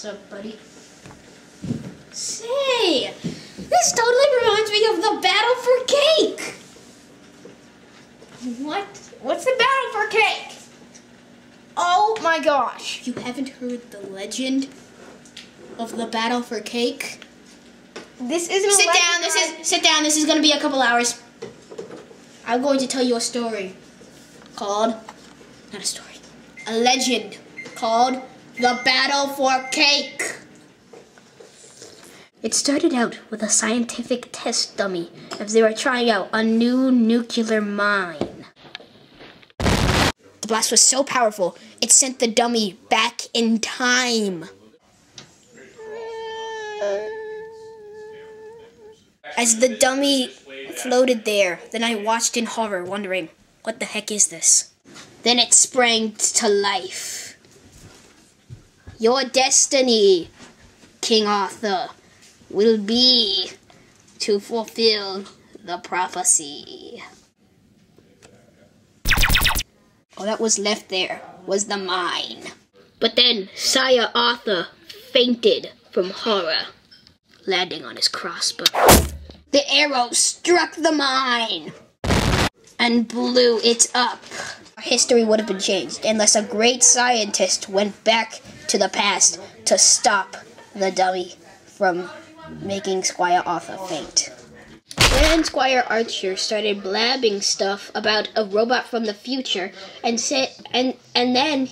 What's up, buddy? Say, this totally reminds me of the battle for cake. What? What's the battle for cake? Oh my gosh. You haven't heard the legend of the battle for cake? This isn't a legend. Sit down. This is going to be a couple hours. I'm going to tell you a story called, not a story, a legend called the battle for cake. It started out with a scientific test dummy as they were trying out a new nuclear mine. The blast was so powerful, it sent the dummy back in time. As the dummy floated there, then I watched in horror, wondering, what the heck is this? Then it sprang to life. Your destiny, King Arthur, will be to fulfill the prophecy. All that was left there was the mine. But then Sire Arthur fainted from horror, landing on his crossbow. The arrow struck the mine and blew it up. History would have been changed unless a great scientist went back to the past to stop the dummy from making Squire Arthur faint. Then Squire Archer started blabbing stuff about a robot from the future and then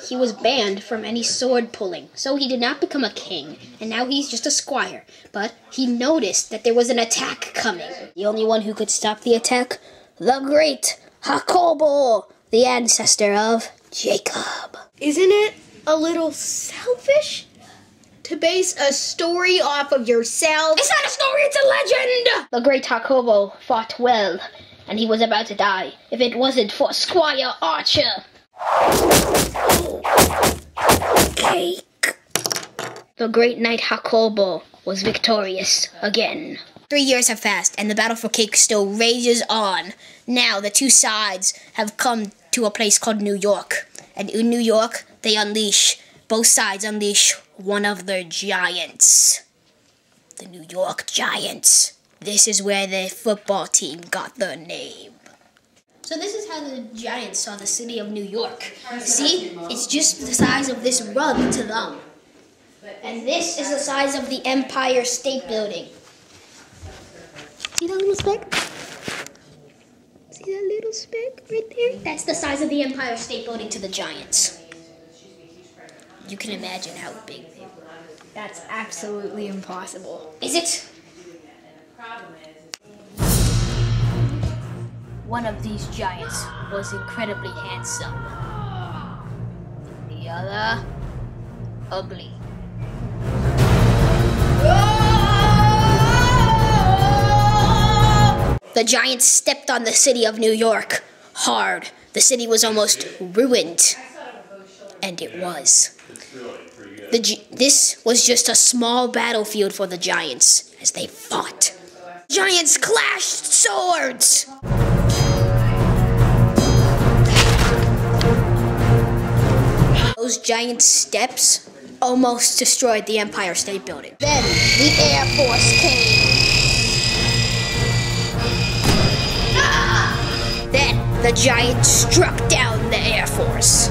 he was banned from any sword pulling. So he did not become a king, and now he's just a squire. But he noticed that there was an attack coming. The only one who could stop the attack? The great Jacobo, the ancestor of Jacob. Isn't it a little selfish to base a story off of yourself? It's not a story, it's a legend! The great Jacobo fought well, and he was about to die if it wasn't for Squire Archer. Cake. The great knight Jacobo was victorious again. 3 years have passed, and the battle for cake still rages on. Now the two sides have come to a place called New York. And in New York, both sides unleash one of their giants. The New York Giants. This is where the football team got their name. So this is how the Giants saw the city of New York. See, it's just the size of this rug to them. And this is the size of the Empire State Building. See that little speck? See that little speck right there? That's the size of the Empire State Building to the Giants. You can imagine how big they were. That's absolutely impossible. Is it? One of these giants was incredibly handsome. The other, ugly. The giants stepped on the city of New York hard. The city was almost ruined. And it was. This was just a small battlefield for the giants as they fought. Giants clashed swords! Those giant steps almost destroyed the Empire State Building. Then the Air Force came. Then the giant struck down the Air Force.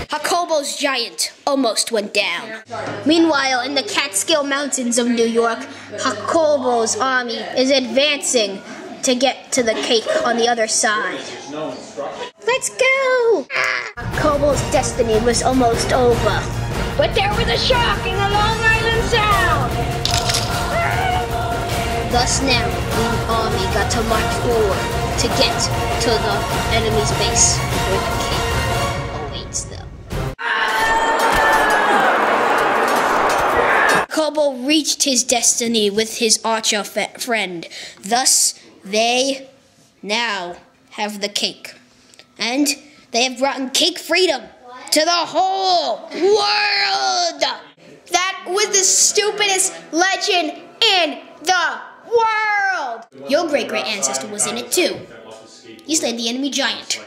Jacobo's giant almost went down. Meanwhile, in the Catskill Mountains of New York, Jacobo's army is advancing to get to the cake on the other side. Let's go! Jacobo's destiny was almost over. But there was a shock in the Long Island Sound! Thus now, the army got to march forward to get to the enemy's base where the cake awaits them. Kobo reached his destiny with his archer friend. Thus, they now have the cake. And they have brought cake freedom to the whole world! That was the stupidest legend in the world! Your great-great ancestor was in it too. He slayed the enemy giant.